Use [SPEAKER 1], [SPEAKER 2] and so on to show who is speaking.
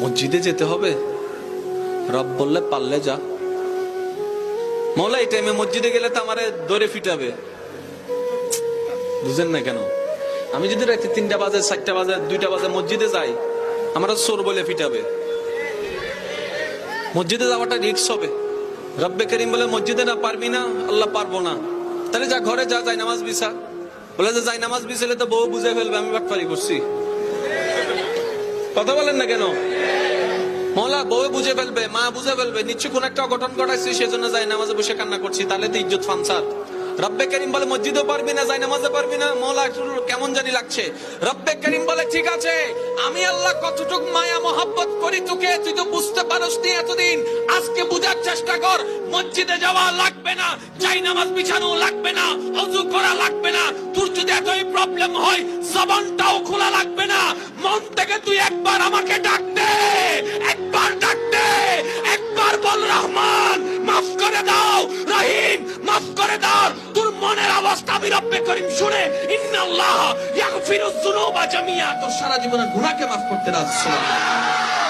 [SPEAKER 1] মসজিদে যেতে হবে? রব বললে পারলে যা। মৌলা এই টাইমে মসজিদে গেলে তো আমারে দৌড়ে ফিটাবে। বুঝেন না কেন? আমি যদি রাতে 3টা বাজে, 4টা বাজে, 2টা বাজে মসজিদে যাই, আমরা চোর বলে ফিটাবে। মসজিদে যাওয়াটা রিস্ক হবে। রব্বে করিম বলে মসজিদে না পারবি না, আল্লাহ পারবো না, তাহলে যা ঘরে যা, যাই নামাজ বিছা। বলে যে যাই নামাজ বিছালে তো বউ বুঝে ফেলবে আমি বাটপারি করছি। কথা বলেন না কেন? মৌলা বউ বুঝে ফেলবে, মা বুঝে ফেলবে, নিশ্চয় কোন একটা অঘটন ঘটাইছি, সেজন্য যাই নামাজে বসে কান্না করছি, তাহলে তো ইজ্জত ফানসাদ। রব্বে করিম বলে মসজিদেও পারবি না, যাই নামাজে পারবি না। মৌলা একটু কেমন জানি লাগছে। রব্বে করিম বলে ঠিক আছে, আমি আল্লাহ কতটুক মায়া মহব্বত করি তোকে, তুই তো বুঝতে পারস নি এতদিন, আজকে বুঝার চেষ্টা কর। মসজিদে যাওয়া লাগবে না, যাই নামাজ বিছানো লাগবে না, ওযু করা লাগবে না। তোর যদি এতই প্রবলেম হয়, জবানটাও খোলা লাগবে না। মন থেকে তুই একবার আমাকে ডাক দে, একবার ডাক দে, একবার বল রহমান মাফ করে দাও, রহিম মাফ করে দাও। তোর মনের অবস্থা আমি রব্বে করিম শুনে, ইন্নাল্লাহ ইয়াগফিরুয যুনুবা জামিয়া, তোর সারা জীবনের গুনাহকে মাফ করতে রাজি। সুবহানাল্লাহ।